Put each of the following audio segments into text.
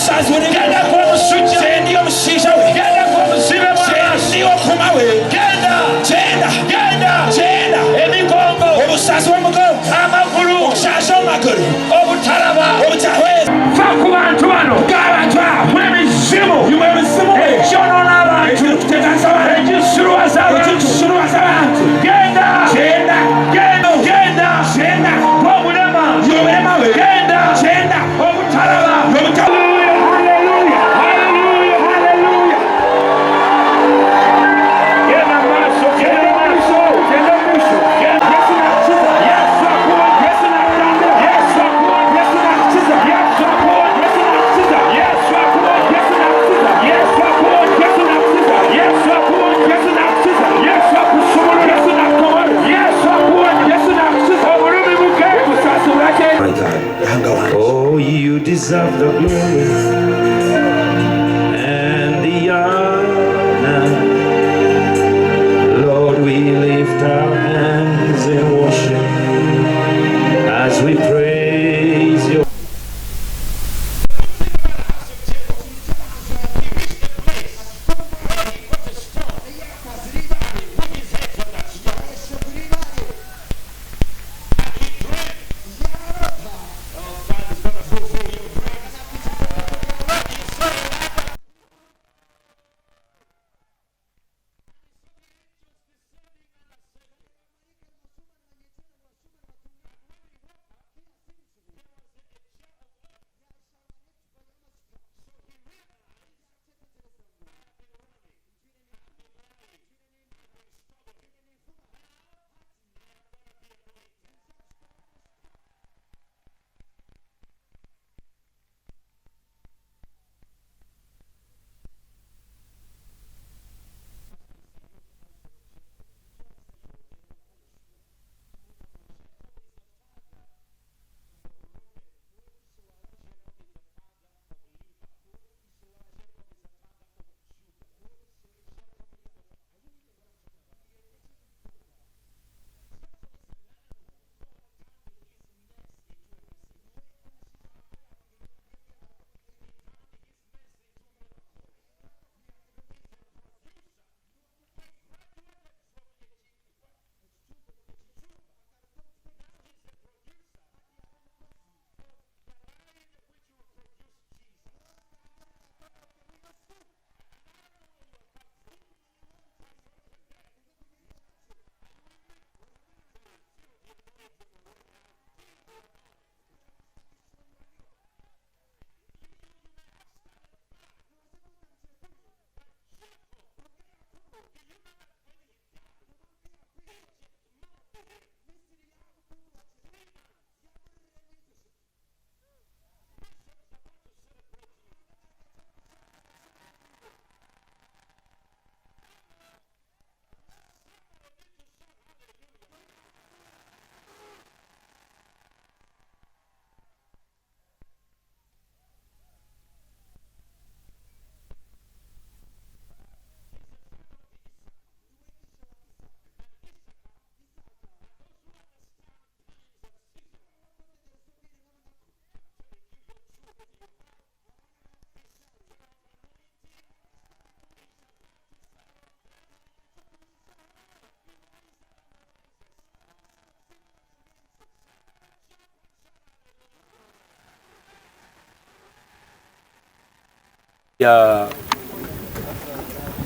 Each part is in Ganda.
omusazi we genda kuba omusujja sendi omushiija we genda kuba omuzibe sendi okuma we genda emigongo obusazi w'omugongo amagulu okushaasha omagulu obutalaba obutahweza fa ku bantu bano ng'abantu abo mwemizimu ekyonoona abantu ekisuruwaza abantu genda obulema we genda obutalaba deserve the glory and the honor. Lord, we lift our hands in worship as we praise you.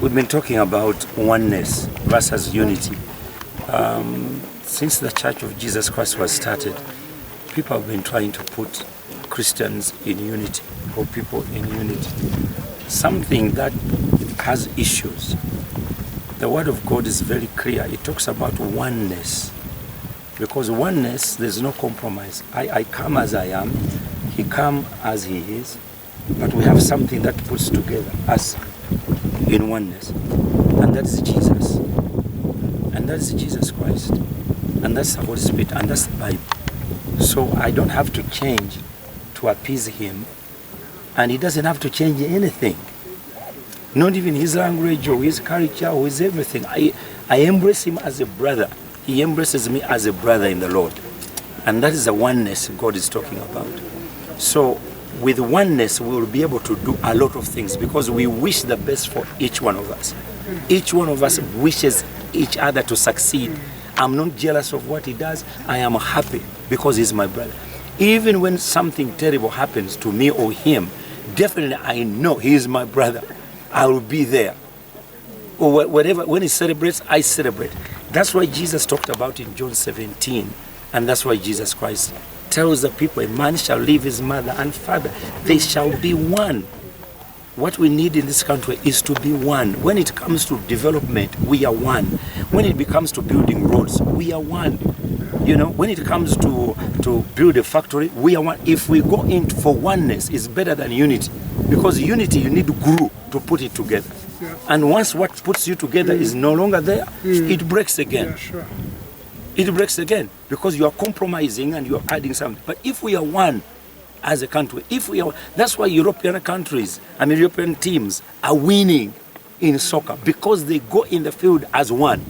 We've been talking about oneness versus unity. Since the Church of Jesus Christ was started, people have been trying to put Christians in unity, or people in unity. Something that has issues. The Word of God is very clear. It talks about oneness. Because oneness, there's no compromise. I come as I am, He come as He is, but we have something that puts together us in oneness. And that is Jesus. And that is Jesus Christ. And that's the Holy Spirit. And that's the Bible. So I don't have to change to appease Him. And He doesn't have to change anything. Not even His language or His culture or His everything. I embrace Him as a brother. He embraces me as a brother in the Lord. And that is the oneness God is talking about. So with oneness, we will be able to do a lot of things because we wish the best for each one of us. Each one of us wishes each other to succeed. I'm not jealous of what he does. I am happy because he's my brother. Even when something terrible happens to me or him, definitely I know he is my brother. I will be there. Or whatever, when he celebrates, I celebrate. That's why Jesus talked about in John 17, and that's why Jesus Christ tells the people, a man shall leave his mother and father. They shall be one. What we need in this country is to be one. When it comes to development, we are one. When it comes to building roads, we are one. You know, when it comes to build a factory, we are one. If we go in for oneness, it's better than unity. Because unity, you need glue to put it together. Yeah. And once what puts you together is no longer there, it breaks again. Yeah, sure. It breaks again because you are compromising and you are adding something. But if we are one as a country, that's why European countries, European teams are winning in soccer because they go in the field as one.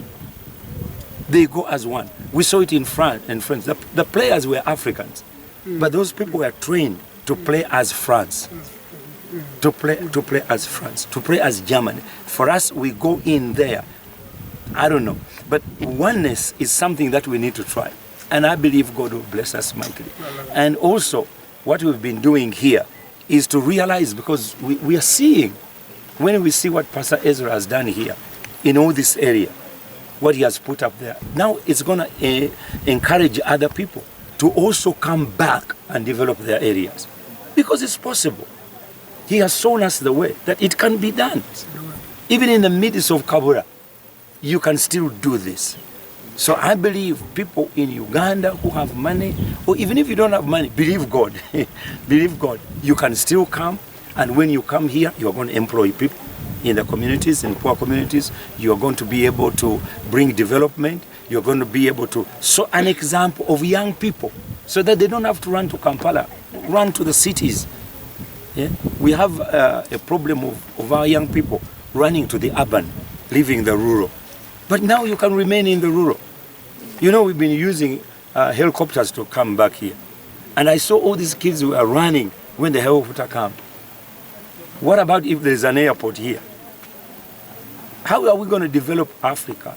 They go as one. We saw it in France. The players were Africans, but those people were trained to play as France. To play as France, to play as Germany. For us, we go in there. I don't know. But oneness is something that we need to try. And I believe God will bless us mightily. And also, what we've been doing here is to realize, because we are seeing, when we see what Pastor Ezra has done here, in all this area, what he has put up there, now it's going to encourage other people to also come back and develop their areas. Because it's possible. He has shown us the way that it can be done. Even in the midst of Kabura, you can still do this. So I believe people in Uganda who have money, or even if you don't have money, believe God. Believe God. You can still come, and when you come here, you are going to employ people in the communities, in poor communities. You are going to be able to bring development. You are going to be able to show an example of young people so that they don't have to run to Kampala, run to the cities. Yeah? We have a problem of our young people running to the urban, leaving the rural. But now you can remain in the rural. You know, we've been using helicopters to come back here. And I saw all these kids who are running when the helicopter come. What about if there's an airport here? How are we going to develop Africa?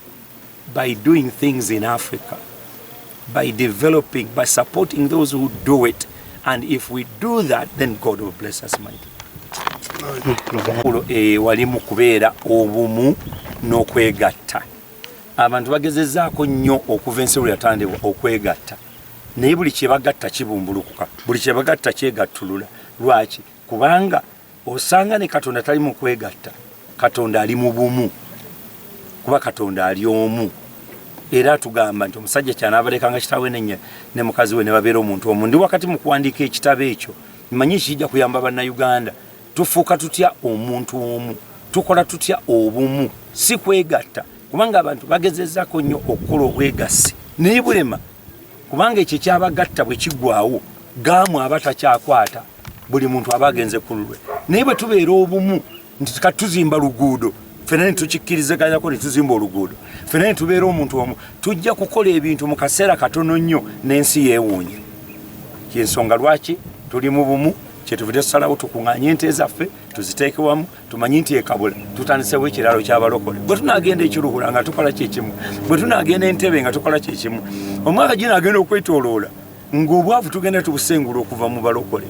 By doing things in Africa. By developing, by supporting those who do it. And if we do that, then God will bless us mightily. Walimu kubeera obumu n'okwegatta. Abantu bagezezzaako nnyo okuva ensi bwe yatandikwa okwegatta. Naye buli kye bagatta kibumbulukuka. Buli kye bagatta kyegattulula. Lwaki? Kubanga osanga ne Katonda tali mu kwegatta. Katonda ali mu bumu. Kuba Katonda ali omu. Era tugamba nti omusajja ky'anaabalekanga kitaawe ne mukazi we ne babeera omuntu omu. Ndi wakati mu kuwandiika ekitabo ekyo mmanyi kijja kuyamba bannayuganda. Tufuuka tutya omuntu omu, tukola tutya obumu, si kwegatta. Kubanga abantu bagezezzaako nnyo okukola obwegassi naye bulema. Kubanga ekyo kyabagatta bwe kiggwaawo gaamu abatakyakwata buli muntu aba agenze ku lulwe. Naye bwe tubeera obumu nti katuzimba luguudo, ffenna ne tukikkirizaganyako ne tuzimba oluguudo, ffenna ne tubeera omuntu omu, tujja kukola ebintu mu kaseera katono nnyo n'ensi yeewuunya. Kyensonga lwaki tuli mu bumu. Kyetuvudde tusalawo tukuŋŋaanye ente zaffe tuziteeke wamu tumanyi nti Kabura tutandisewo ekiraalo ky'abalokole. Bwe tunaagenda ekiruhura nga tukola kyekimu, bwe tunaagenda Entebbe nga tukola kyekimu, omwaka gino agenda okwetooloola ng'obwavu tugenda tubusengula okuva mu balokole.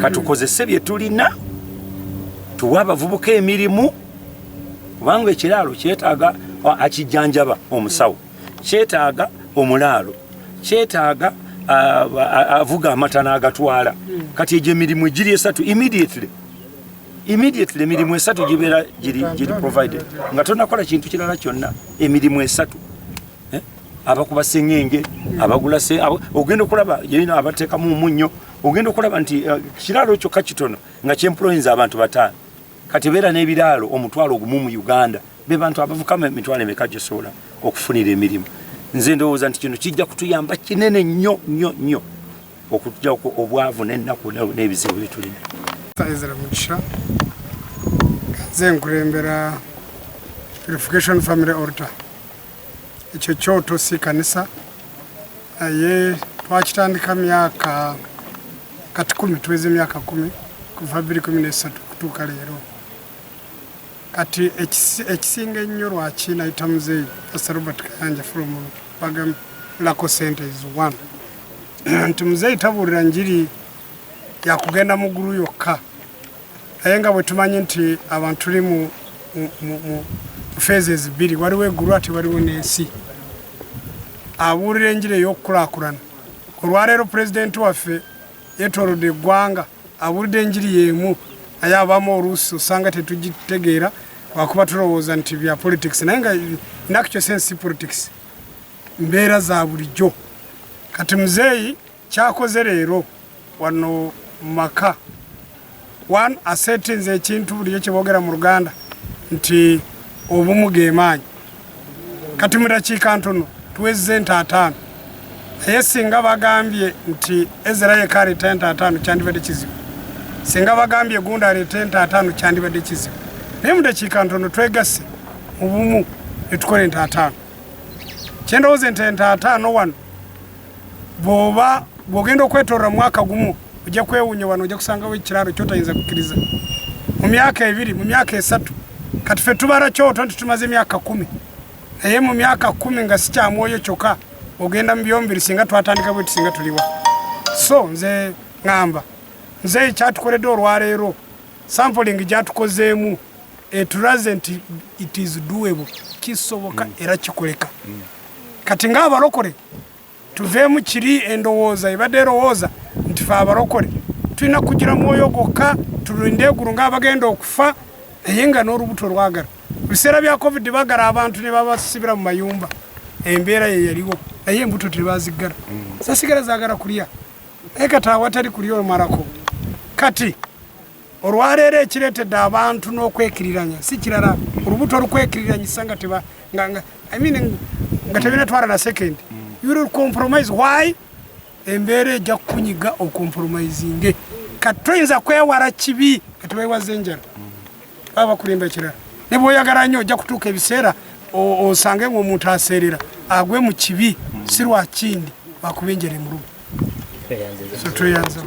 Katukozese bye tulina tuwe abavubuka emirimu, kubanga ekiraalo kyetaaga akijjanjaba omusawo, kyetaaga omulaalo, kyetaaga avuga amata n'agatwala. Kati egyo emirimu giri esatu immediately emirimu esatu gibeera giri provided nga tonakola kintu kirala kyonna. Emirimu esatu, abakuba sengenge, abagula ogenda okulaba yina abateekamu omunnyo, ogenda okulaba nti kiraalo kyokka kitono nga kyemployinza abantu 5. Kati beera n'ebiraalo omutwalo gumu mu Uganda be bantu abavuka emitwalo emeka gyosobola okufunira emirimu. Nze ndowooza nti kino kijja kutuyamba kinene nnyo okutujja obwavu n'ennaku n'ebizibu bye tulina. Ezra Mugisha nze nkulembera Purification Family Altar. Ekyo kyoto si kanisa naye twakitandika myaka kati 10 tuweze emyaka 10 kuva 2013 kutuuka leero kati ekisinga ennyo lwaki nayita muzeeyi Pastor Robert Kayanja from Bagam Lako Center is one nti muzeeyi tabuulira njiri yakugenda mu ggulu yokka naye nga bwe tumanyi nti abantu tuli mu phases bbiri waliwo eggulu ate waliwo n'ensi abuulira enjiri ey'okukulaakulana olwaleero pulezidenti waffe yeetoolodde eggwanga abuulidde enjiri y'emu naye abamu oluusi osanga tetugitegeera lwakuba tulowooza nti bya politics naye nga in actual sense si politics mbeera za bulijjo kati muzeeyi kyakoze leero wano mu maka one asetinze ekintu bulijjo kye boogera mu Luganda nti obumu geemaanyi kati mu dakiika ntono tuwezze ente 5 naye singa bagambye nti Ezra yekka aleeta ente 5 kyandibadde kizibu singa bagambye gundi aleeta ente 5 kyandibadde kizibu naye mu dakiika ntono twegasse mu bumu ne tukola ente 5 kyendowooza ente 5 wano bw'ogenda okwetoolera mwaka gumu ojja kwewuunya wano ojja kusangawo ekiraalo kyotayinza kukkiriza mu myaka 2 mu myaka 3 kati ffe tubala kyoto nti tumaze emyaka 10 naye mu myaka 10 nga si kyamwoyo kyokka ogenda mu byombiri singa twatandika bwe tusinga tuliwa so nze ngamba nze kyatukoledde olwaleero sampling gyatukozeemu etulaze nti it is doable kisoboka era kikoleka kati ng'abalokole tuveemu kiri endowooza ebadde erowooza nti fe abalokole tulina kugira mwoyo gwokka tulinde eggulu ng'abagenda okufa naye nga n'olubuto lwagala biseera bya covid bagala abantu ne babasibira mu mayumba embeera ye yaliwo naye embuto tebaziggala zasigala zaagala kulya naye kati awatali kulya omalako kati olwaleero ekireetedde abantu n'okwekiriranya si kirala olubuto olukwekiriranyisa nga tebina twala na second you will compromise why embeera ejja kukunyiga okompromisinge kati toyinza kwewala kibi kati weewaza enjala baba kulimba ekirala ne bw'oyagala nnyo ojja kutuuka ebiseera osange ng'omuntu aseerera agwe mu kibi si lwa kindi lwakuba enjala emuluma so tweyanza